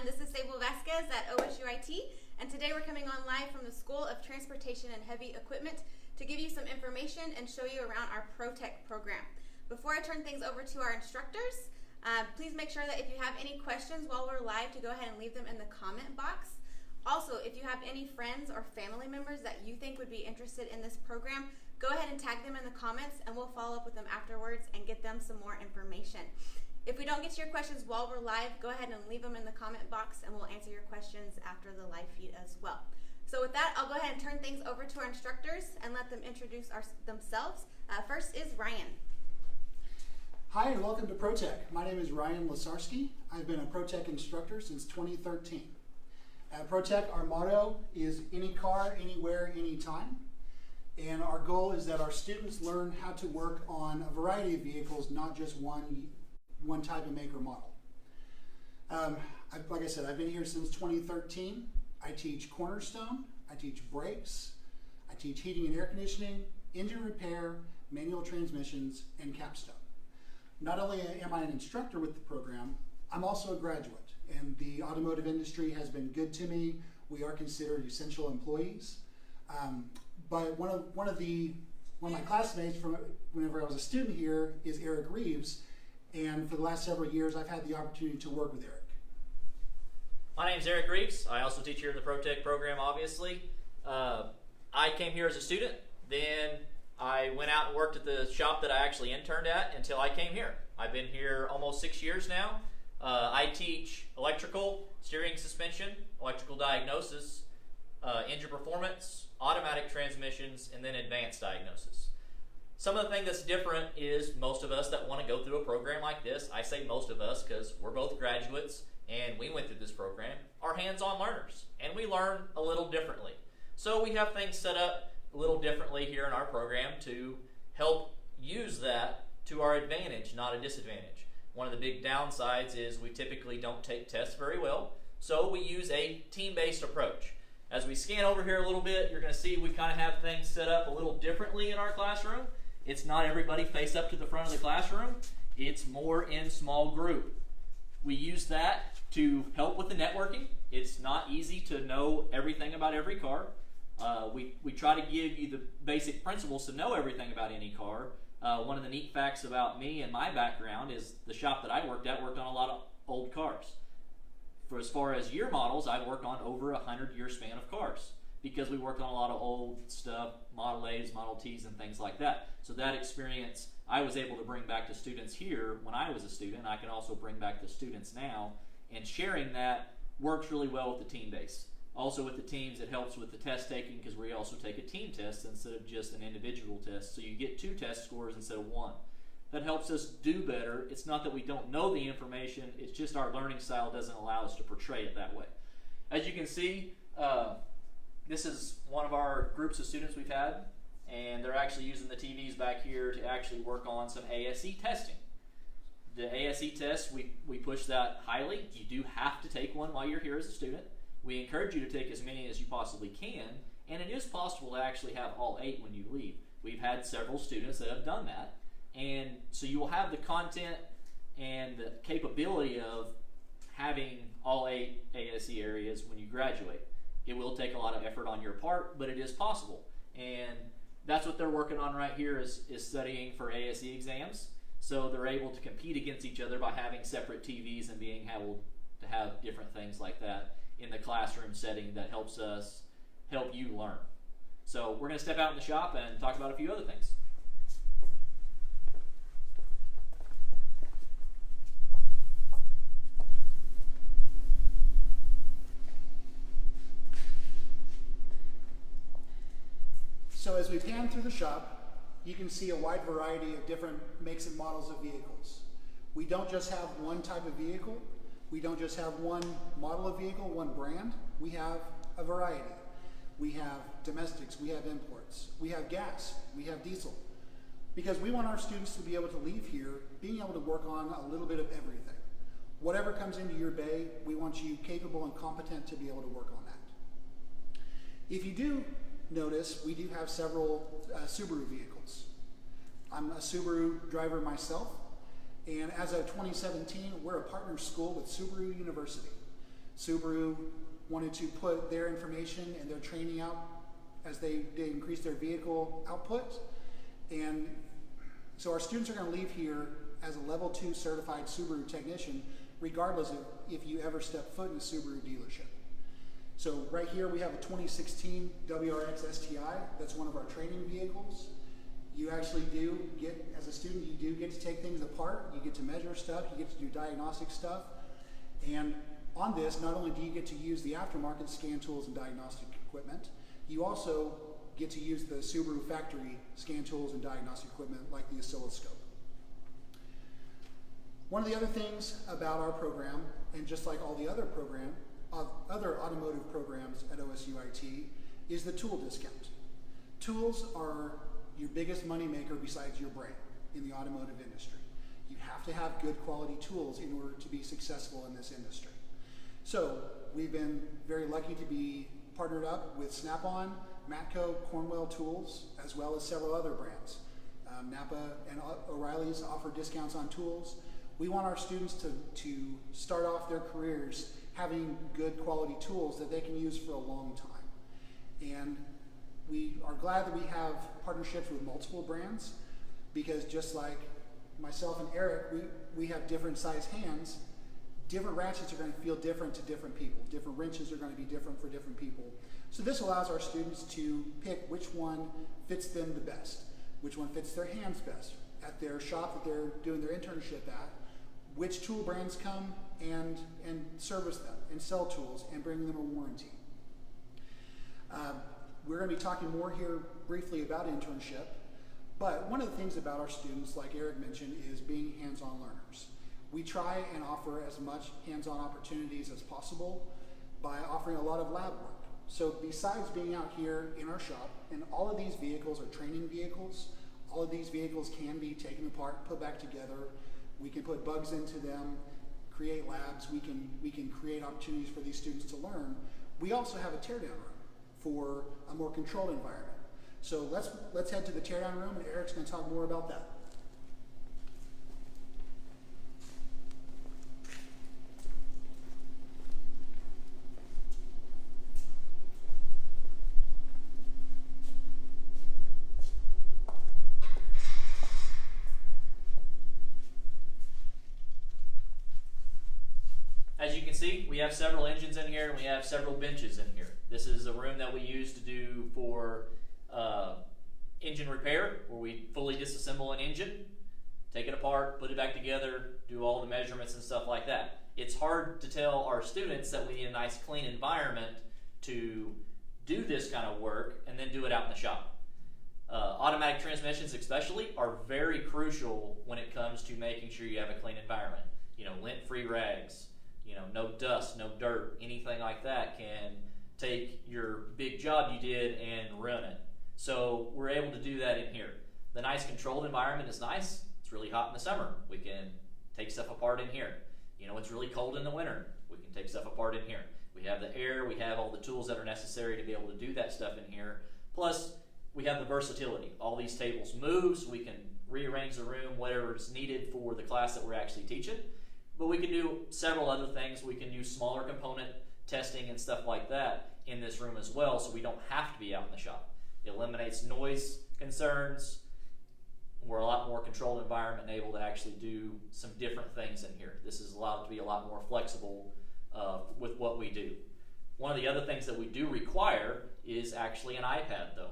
This is Sable Vasquez at OSUIT, and today we're coming on live from the School of Transportation and Heavy Equipment to give you some information and show you around our ProTech program. Before I turn things over to our instructors, please make sure that if you have any questions while we're live to go ahead and leave them in the comment box. Also, if you have any friends or family members that you think would be interested in this program, go ahead and tag them in the comments and we'll follow up with them afterwards and get them some more information. If we don't get to your questions while we're live, go ahead and leave them in the comment box and we'll answer your questions after the live feed as well. So with that, I'll go ahead and turn things over to our instructors and let them introduce themselves. First is Ryan. Hi and welcome to ProTech. My name is Ryan Lesarsky. I've been a ProTech instructor since 2013. At ProTech, our motto is any car, anywhere, anytime. And our goal is that our students learn how to work on a variety of vehicles, not just one type of make or model. Like I said, I've been here since 2013. I teach Cornerstone, I teach brakes, I teach heating and air conditioning, engine repair, manual transmissions, and capstone. Not only am I an instructor with the program, I'm also a graduate, and the automotive industry has been good to me. We are considered essential employees. But one of my classmates from whenever I was a student here is Reeves, and for the last several years I've had the opportunity to work with Eric. My name's Reeves. I also teach here in the ProTech program, obviously. I came here as a student, then I went out and worked at the shop that I actually interned at until I came here. I've been here almost 6 years now. I teach electrical, steering suspension, electrical diagnosis, engine performance, automatic transmissions, and then advanced diagnosis. Some of the thing that's different is most of us that want to go through a program like this, I say most of us because we're both graduates and we went through this program, are hands-on learners, and we learn a little differently. So we have things set up a little differently here in our program to help use that to our advantage, not a disadvantage. One of the big downsides is we typically don't take tests very well, so we use a team-based approach. As we scan over here a little bit, you're going to see we kind of have things set up a little differently in our classroom. It's not everybody face up to the front of the classroom. It's more in small group. We use that to help with the networking. It's not easy to know everything about every car. We try to give you the basic principles to know everything about any car. One of the neat facts about me and my background is the shop that I worked at worked on a lot of old cars. For as far as year models, I've worked on over a 100-year span of cars because we worked on a lot of old stuff, Model A's, Model T's, and things like that. So that experience I was able to bring back to students here when I was a student. I can also bring back to students now, and sharing that works really well with the team base. Also with the teams, it helps with the test taking because we also take a team test instead of just an individual test. So you get 2 test scores instead of 1. That helps us do better. It's not that we don't know the information, it's just our learning style doesn't allow us to portray it that way. As you can see, this is one of our groups of students we've had, and they're actually using the TVs back here to actually work on some ASE testing. The ASE test, we push that highly. You do have to take one while you're here as a student. We encourage you to take as many as you possibly can, and it is possible to actually have all 8 when you leave. We've had several students that have done that, and so you will have the content and the capability of having all 8 ASE areas when you graduate. It will take a lot of effort on your part, but it is possible, and that's what they're working on right here is studying for ASE exams. So they're able to compete against each other by having separate TVs and being able to have different things like that in the classroom setting that helps us help you learn. So we're going to step out in the shop and talk about a few other things. So as we pan through the shop, you can see a wide variety of different makes and models of vehicles. We don't just have one type of vehicle. We don't just have one model of vehicle, one brand. We have a variety. We have domestics, we have imports, we have gas, we have diesel. Because we want our students to be able to leave here being able to work on a little bit of everything. Whatever comes into your bay, we want you capable and competent to be able to work on that. If you do notice, we do have several Subaru vehicles. I'm a Subaru driver myself, and as of 2017, we're a partner school with Subaru University. Subaru wanted to put their information and their training out as they increase their vehicle output. And so our students are going to leave here as a level 2 certified Subaru technician, regardless of if you ever step foot in a Subaru dealership. So right here we have a 2016 Wrx Sti. That's one of our training vehicles. You actually do get, as a student, you do get to take things apart. You get to measure stuff, you get to do diagnostic stuff. And on this, not only do you get to use the aftermarket scan tools and diagnostic equipment, you also get to use the Subaru factory scan tools and diagnostic equipment like the oscilloscope. One of the other things about our program, and just like all the other other automotive programs at OSUIT, is the tool discount. Tools are your biggest moneymaker besides your brain in the automotive industry. You have to have good quality tools in order to be successful in this industry. So we've been very lucky to be partnered up with Snap-on, Matco, Cornwell Tools, as well as several other brands. Napa and O'Reilly's offer discounts on tools. We want our students to start off their careers having good quality tools that they can use for a long time. And we are glad that we have partnerships with multiple brands, because just like myself and Eric, we have different size hands. Different ratchets are going to feel different to different people. Different wrenches are going to be different for different people. So this allows our students to pick which one fits them the best, which one fits their hands best at their shop that they're doing their internship at, which tool brands come and service them and sell tools and bring them a warranty. We're going to be talking more here briefly about internship, but one of the things about our students, like Eric mentioned, is being hands-on learners. We try and offer as much hands-on opportunities as possible by offering a lot of lab work. So besides being out here in our shop, and all of these vehicles are training vehicles, all of these vehicles can be taken apart, put back together. We can put bugs into them, create labs. We can create opportunities for these students to learn. We also have a teardown room for a more controlled environment. So let's head to the teardown room, and Eric's going to talk more about that. As you can see, we have several engines in here and we have several benches in here. This is a room that we use to do for engine repair, where we fully disassemble an engine, take it apart, put it back together, do all the measurements and stuff like that. It's hard to tell our students that we need a nice clean environment to do this kind of work and then do it out in the shop. Automatic transmissions especially are very crucial when it comes to making sure you have a clean environment. You know, lint-free rags, you know, no dust, no dirt, anything like that can take your big job you did and ruin it. So we're able to do that in here. The nice controlled environment is nice. It's really hot in the summer. We can take stuff apart in here. You know, it's really cold in the winter. We can take stuff apart in here. We have the air, we have all the tools that are necessary to be able to do that stuff in here. Plus, we have the versatility. All these tables move, so we can rearrange the room, whatever is needed for the class that we're actually teaching. But we can do several other things. We can use smaller component testing and stuff like that in this room as well, so we don't have to be out in the shop. It eliminates noise concerns. We're a lot more controlled environment and able to actually do some different things in here. This is allowed to be a lot more flexible with what we do. One of the other things that we do require is actually an iPad, though.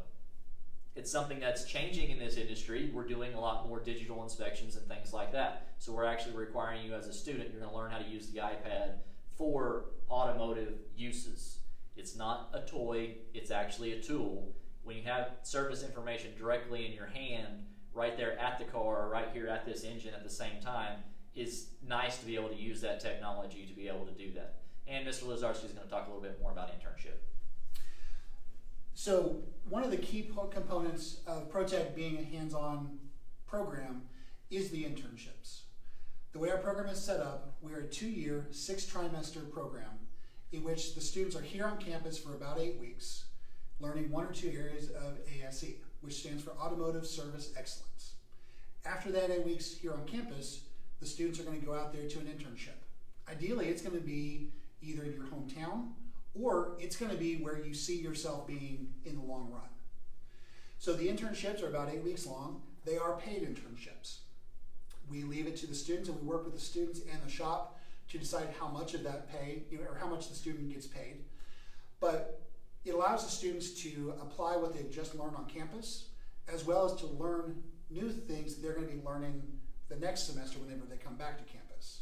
It's something that's changing in this industry. We're doing a lot more digital inspections and things like that. So we're actually requiring you as a student, you're going to learn how to use the iPad for automotive uses. It's not a toy, it's actually a tool. When you have service information directly in your hand, right there at the car, right here at this engine at the same time, is nice to be able to use that technology to be able to do that. And Mr. Lesarsky is going to talk a little bit more about internship. So one of the key components of ProTech being a hands-on program is the internships. The way our program is set up, we're a 2-year, 6-trimester program in which the students are here on campus for about 8 weeks, learning 1 or 2 areas of ASE, which stands for Automotive Service Excellence. After that 8 weeks here on campus, the students are going to go out there to an internship. Ideally, it's going to be either in your hometown, or it's going to be where you see yourself being in the long run. So the internships are about 8 weeks long. They are paid internships. We leave it to the students, and we work with the students and the shop to decide how much of that pay, or how much the student gets paid. But it allows the students to apply what they've just learned on campus, as well as to learn new things that they're going to be learning the next semester whenever they come back to campus.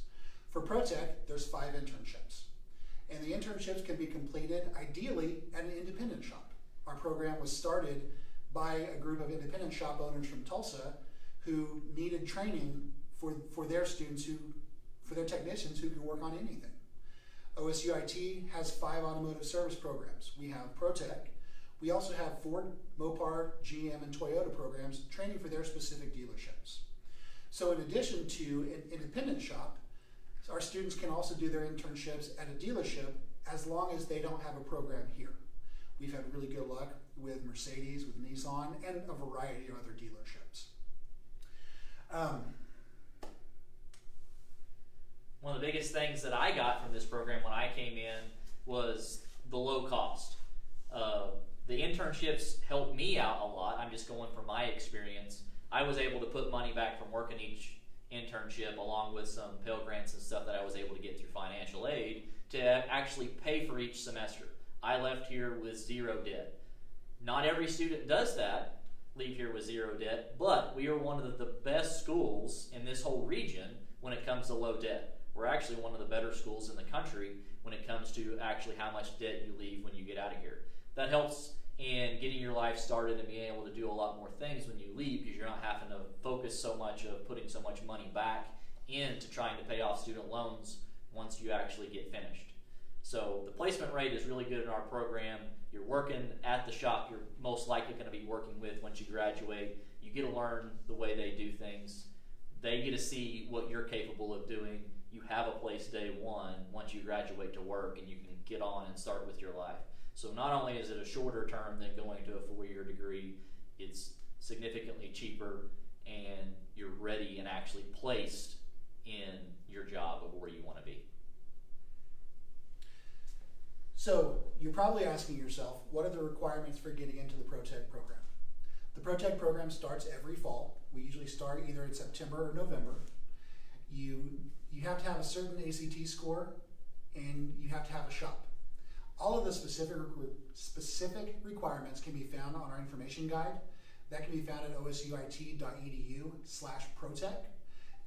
For ProTech, there's 5 internships. And the internships can be completed ideally at an independent shop. Our program was started by a group of independent shop owners from Tulsa who needed training for their students, for their technicians who can work on anything. OSU IT has 5 automotive service programs. We have ProTech. We also have Ford, Mopar, GM, and Toyota programs training for their specific dealerships. So in addition to an independent shop, our students can also do their internships at a dealership as long as they don't have a program here. We've had really good luck with Mercedes, with Nissan, and a variety of other dealerships. One of the biggest things that I got from this program when I came in was the low cost. The internships helped me out a lot. I'm just going from my experience. I was able to put money back from working each internship along with some Pell Grants and stuff that I was able to get through financial aid to actually pay for each semester. I left here with 0 debt. Not every student does that, leave here with 0 debt, but we are one of the best schools in this whole region when it comes to low debt. We're actually one of the better schools in the country when it comes to actually how much debt you leave when you get out of here. That helps in getting your life started and being able to do a lot more things when you leave, because you're not having to focus so much of putting so much money back into trying to pay off student loans once you actually get finished. So the placement rate is really good in our program. You're working at the shop you're most likely going to be working with once you graduate. You get to learn the way they do things. They get to see what you're capable of doing. You have a place day one once you graduate to work, and you can get on and start with your life. So not only is it a shorter term than going to a 4-year degree, it's significantly cheaper, and you're ready and actually placed in your job of where you want to be. So you're probably asking yourself, what are the requirements for getting into the ProTech program? The ProTech program starts every fall. We usually start either in September or November. You have to have a certain ACT score, and you have to have a shop. All of the specific requirements can be found on our information guide. That can be found at osuit.edu/ProTech.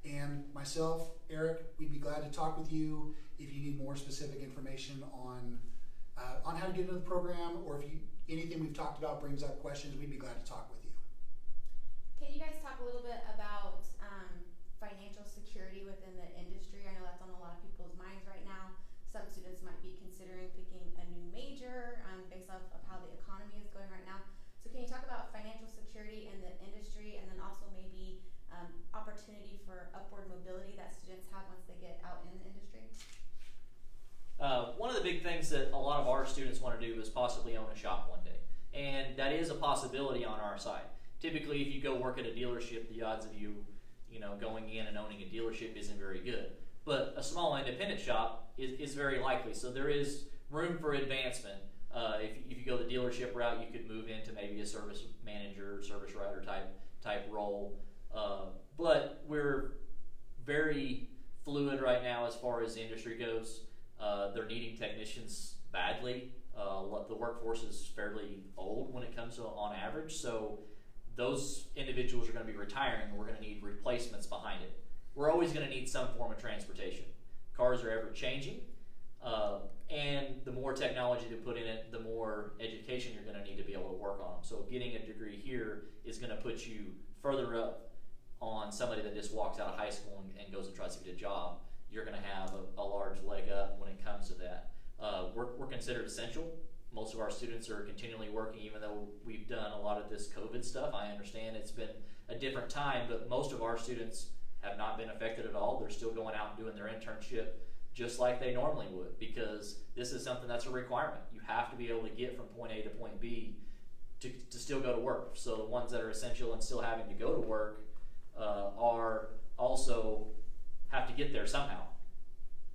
And myself, Eric, we'd be glad to talk with you if you need more specific information on how to get into the program, or if anything we've talked about brings up questions, we'd be glad to talk with you. Can you guys talk a little bit about financial security within the industry? I know that's on a lot of people's minds right now. Some students might be considering picking a new major based off of how the economy is going right now. So can you talk about financial security in the industry, and then also maybe opportunity for upward mobility that students have once they get out in the industry? One of the big things that a lot of our students want to do is possibly own a shop one day. And that is a possibility on our side. Typically, if you go work at a dealership, the odds of you going in and owning a dealership isn't very good. But a small independent shop is very likely. So there is room for advancement. If you go the dealership route, you could move into maybe a service manager, service writer type role. But we're very fluid right now as far as the industry goes. They're needing technicians badly. The workforce is fairly old when it comes to on average. So those individuals are going to be retiring, and we're going to need replacements behind it. We're always going to need some form of transportation. Cars are ever changing, and the more technology to put in it, the more education you're going to need to be able to work on them. So getting a degree here is going to put you further up on somebody that just walks out of high school and goes and tries to get a job. You're going to have a large leg up when it comes to that. We're considered essential. Most of our students are continually working, even though we've done a lot of this COVID stuff. I understand it's been a different time, but most of our students have not been affected at all. They're still going out and doing their internship just like they normally would, because this is something that's a requirement. You have to be able to get from point A to point B to still go to work. So the ones that are essential and still having to go to work are also have to get there somehow.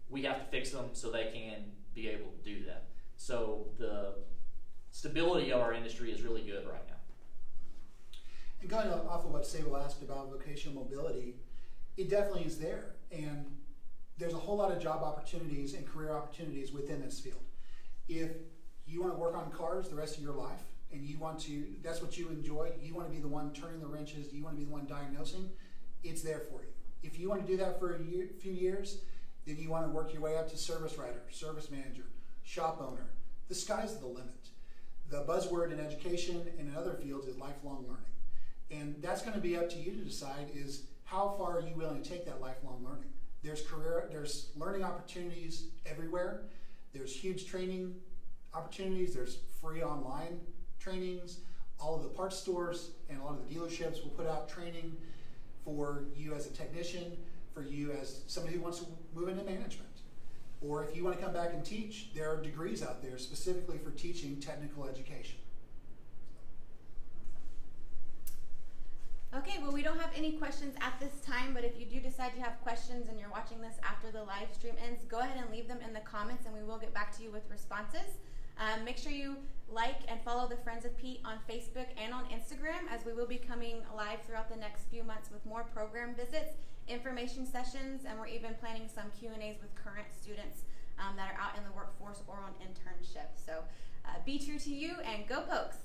We have to fix them so they can be able to do that. So the stability of our industry is really good right now. And going off of what Sable asked about vocational mobility, it definitely is there. And there's a whole lot of job opportunities and career opportunities within this field. If you want to work on cars the rest of your life, and you want to, that's what you enjoy, you want to be the one turning the wrenches, you want to be the one diagnosing, it's there for you. If you want to do that for a few years, then you want to work your way up to service writer, service manager, shop owner. The sky's the limit. The buzzword in education and in other fields is lifelong learning. And that's going to be up to you to decide is how far are you willing to take that lifelong learning. There's learning opportunities everywhere. There's huge training opportunities. There's free online trainings. All of the parts stores and a lot of the dealerships will put out training for you as a technician, for you as somebody who wants to move into management. Or if you want to come back and teach, there are degrees out there specifically for teaching technical education. Okay, well, we don't have any questions at this time, but if you do decide you have questions and you're watching this after the live stream ends, go ahead and leave them in the comments and we will get back to you with responses. Make sure you like and follow the Friends of Pete on Facebook and on Instagram, as we will be coming live throughout the next few months with more program visits, information sessions, and we're even planning some Q&As with current students that are out in the workforce or on internship. So be true to you and go Pokes!